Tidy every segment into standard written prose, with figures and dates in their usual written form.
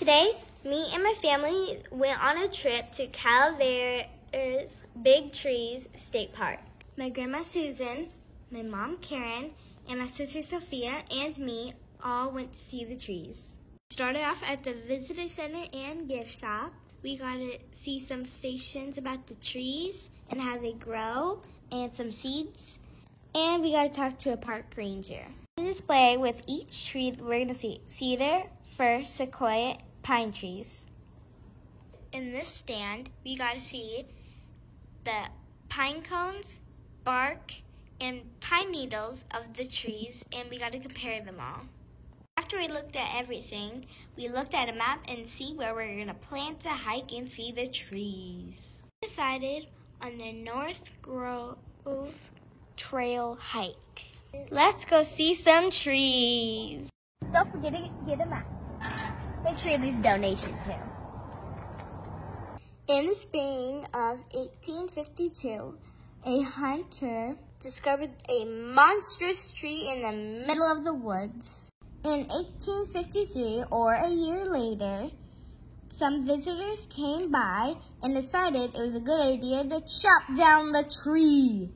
Today, me and my family went on a trip to Calaveras Big Trees State Park. My grandma Susan, my mom Karen, and my sister Sophia and me all went to see the trees. We started off at the visitor center and gift shop. We got to see some stations about the trees and how they grow and some seeds. And we got to talk to a park ranger. The display with each tree we're going to see cedar, fir, sequoia, pine trees. In this stand, we got to see the pine cones, bark, and pine needles of the trees, and we got to compare them all. After we looked at everything, we looked at a map and see where we're going to plan to hike and see the trees. We decided on the North Grove Trail hike. Let's go see some trees. Don't forget to get a map. Make sure you leave a donation too. In the spring of 1852, a hunter discovered a monstrous tree in the middle of the woods. In 1853, or a year later, some visitors came by and decided it was a good idea to chop down the tree.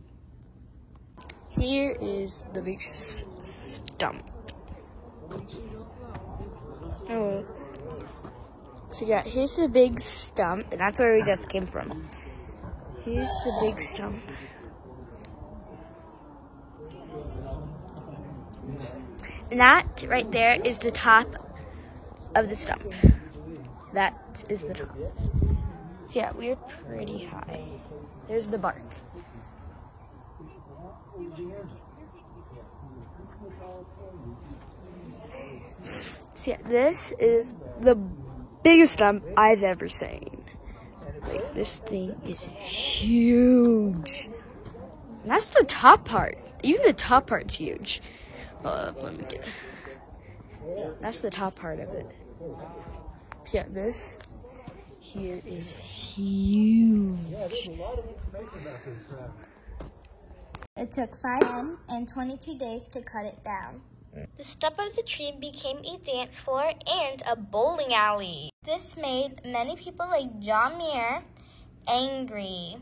Here is the big stump. Oh. So yeah, here's the big stump, and that's where we just came from. Here's the big stump. And that right there is the top of the stump. That is the top. So yeah, we're pretty high. There's the bark. So yeah, this is the biggest stump I've ever seen. Like, this thing is huge. And that's the top part. Even the top part's huge. Let me get it. That's the top part of it. So yeah, this here is huge. It took 5 and 22 days to cut it down. The stump of the tree became a dance floor and a bowling alley. This made many people like John Muir angry.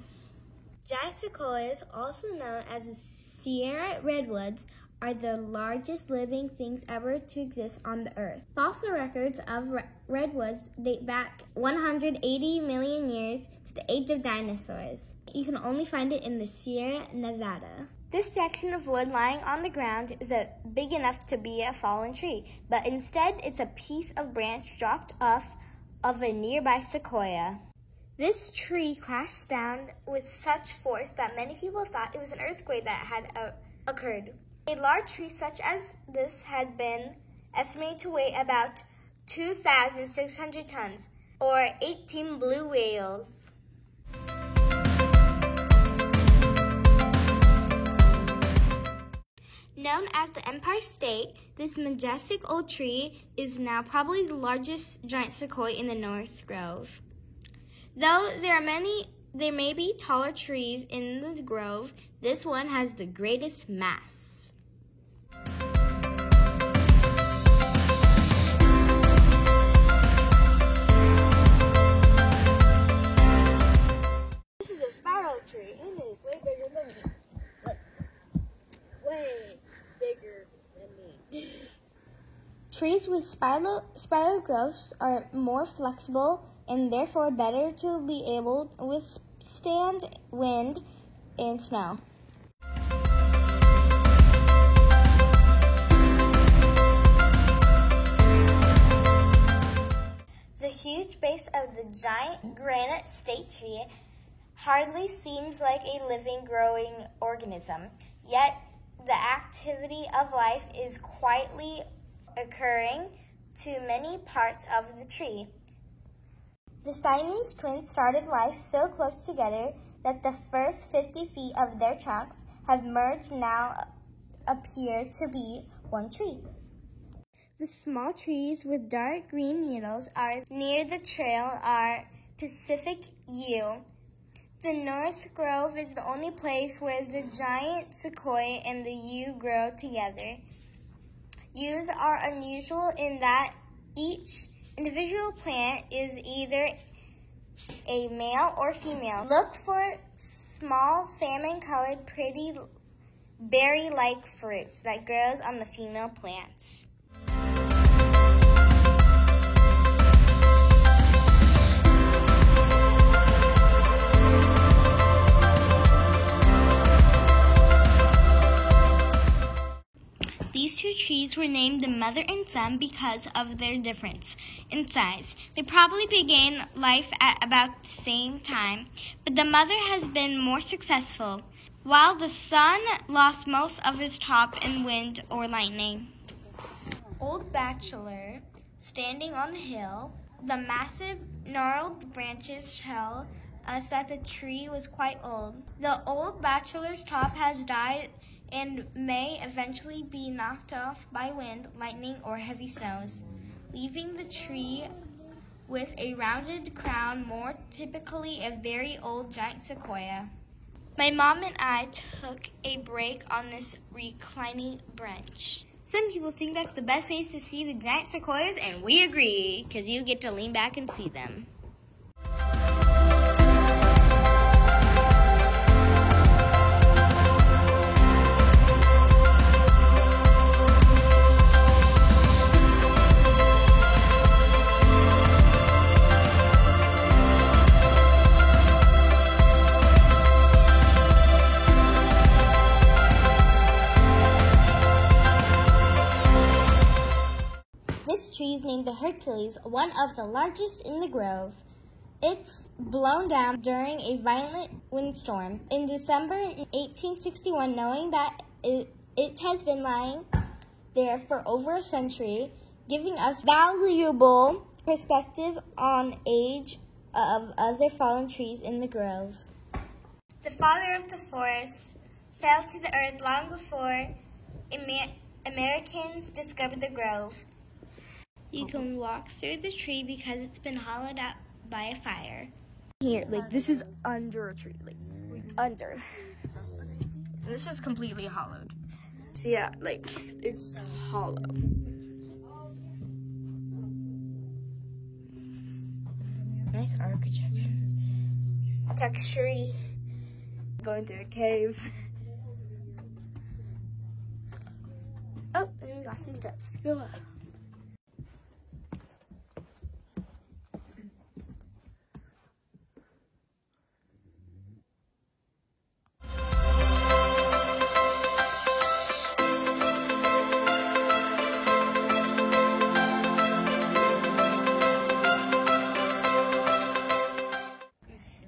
Giant sequoias, also known as the Sierra redwoods, are the largest living things ever to exist on the earth. Fossil records of redwoods date back 180 million years to the age of dinosaurs. You can only find it in the Sierra Nevada. This section of wood lying on the ground is big enough to be a fallen tree, but instead it's a piece of branch dropped off of a nearby sequoia. This tree crashed down with such force that many people thought it was an earthquake that had occurred. A large tree such as this had been estimated to weigh about 2,600 tons, or 18 blue whales. Known as the Empire State, this majestic old tree is now probably the largest giant sequoia in the North Grove. Though there may be taller trees in the grove, this one has the greatest mass. This is a spiral tree, and it is way bigger than me. Like, way bigger than me. Trees with spiral growths are more flexible and therefore better to be able to withstand wind and snow. The huge base of the giant granite state tree hardly seems like a living, growing organism, yet the activity of life is quietly occurring to many parts of the tree. The Siamese twins started life so close together that the first 50 feet of their trunks have merged now appear to be one tree. The small trees with dark green needles are near the trail are Pacific yew. The North Grove is the only place where the giant sequoia and the yew grow together. Yews are unusual in that each individual plant is either a male or female. Look for small salmon-colored, pretty berry-like fruits that grows on the female plants. These two trees were named the mother and son because of their difference in size. They probably began life at about the same time, but the mother has been more successful, while the son lost most of his top in wind or lightning. Old bachelor, standing on the hill, the massive gnarled branches tell us that the tree was quite old. The old bachelor's top has died and may eventually be knocked off by wind, lightning, or heavy snows, leaving the tree with a rounded crown, more typically a very old giant sequoia. My mom and I took a break on this reclining branch. Some people think that's the best way to see the giant sequoias, and we agree, because you get to lean back and see them. This tree is named the Hercules, one of the largest in the grove. It's blown down during a violent windstorm in December 1861, knowing that it has been lying there for over a century, giving us valuable perspective on age of other fallen trees in the grove. The father of the forest fell to the earth long before Americans discovered the grove. You can walk through the tree because it's been hollowed out by a fire. Here, like, this is under a tree, like, under. And this is completely hollowed. So yeah, like, it's hollow. Nice architecture. Texture. Going through a cave. Oh, and we got some steps to go up.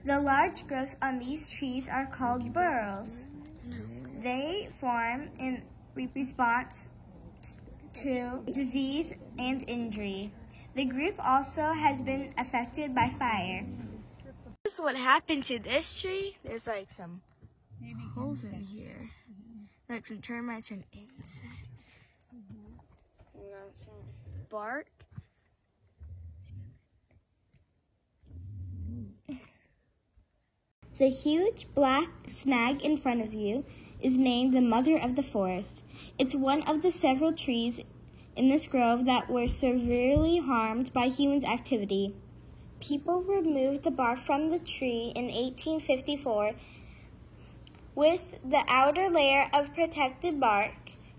The large growths on these trees are called burls. They form in response to disease and injury. The group also has been affected by fire. This is what happened to this tree. There's like some holes in here. Like some termites and insects. And some bark. The huge black snag in front of you is named the Mother of the Forest. It's one of the several trees in this grove that were severely harmed by human activity. People removed the bark from the tree in 1854. With the outer layer of protected bark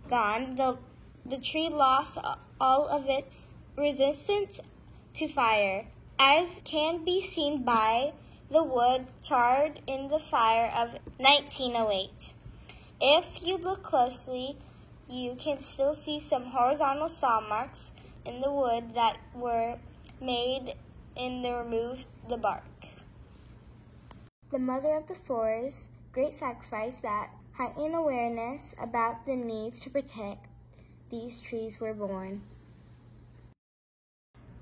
gone, the tree lost all of its resistance to fire, as can be seen by the wood charred in the fire of 1908. If you look closely, you can still see some horizontal saw marks in the wood that were made in the remove the bark. The Mother of the Forest, great sacrifice that heightened awareness about the needs to protect these trees were born.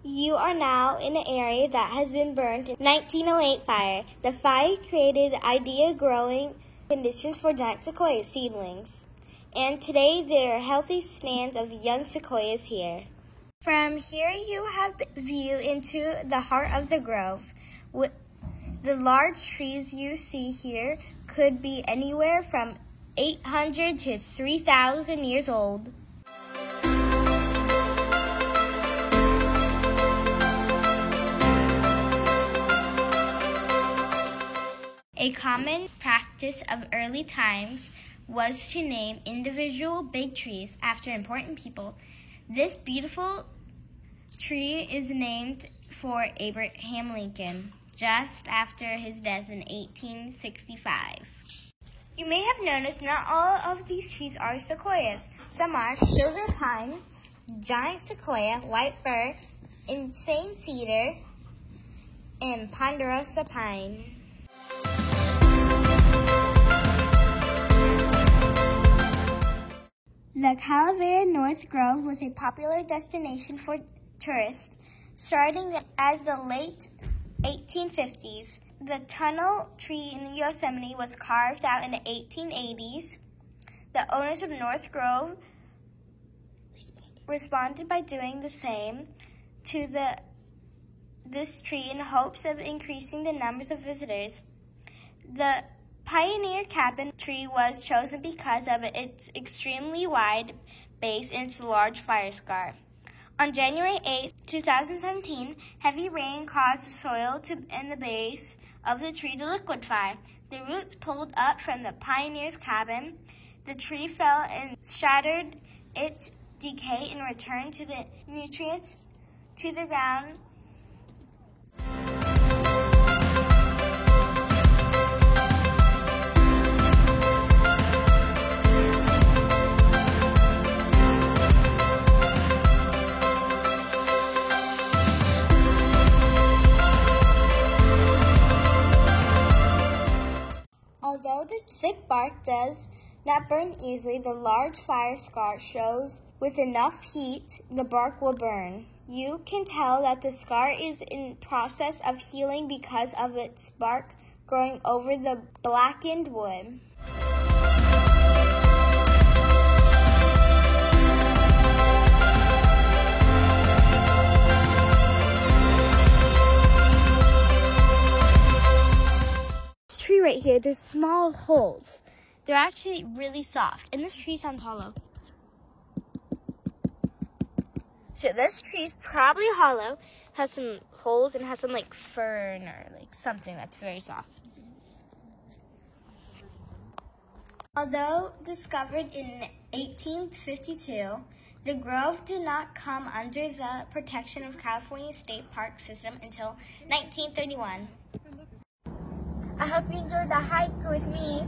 You are now in an area that has been burned in 1908 fire. The fire created ideal growing conditions for giant sequoia seedlings. And today there are healthy stands of young sequoias here. From here you have view into the heart of the grove. The large trees you see here could be anywhere from 800 to 3,000 years old. A common practice of early times was to name individual big trees after important people. This beautiful tree is named for Abraham Lincoln, just after his death in 1865. You may have noticed not all of these trees are sequoias. Some are sugar pine, giant sequoia, white fir, insane cedar, and ponderosa pine. The Calavera North Grove was a popular destination for tourists starting as the late 1850s. The tunnel tree in Yosemite was carved out in the 1880s. The owners of North Grove responded by doing the same to this tree in hopes of increasing the numbers of visitors. The Pioneer Cabin tree was chosen because of its extremely wide base and its large fire scar. On January 8, 2017, heavy rain caused the soil and the base of the tree to liquefy. The roots pulled up from the Pioneer's cabin. The tree fell and shattered its decay and returned to the nutrients to the ground. Although the thick bark does not burn easily, the large fire scar shows with enough heat, the bark will burn. You can tell that the scar is in process of healing because of its bark growing over the blackened wood. Right here, there's small holes. They're actually really soft, and this tree sounds hollow. So this tree's probably hollow, has some holes, and has some like fern or like something that's very soft. Although discovered in 1852, the grove did not come under the protection of California State Park System until 1931. I hope you enjoyed the hike with me.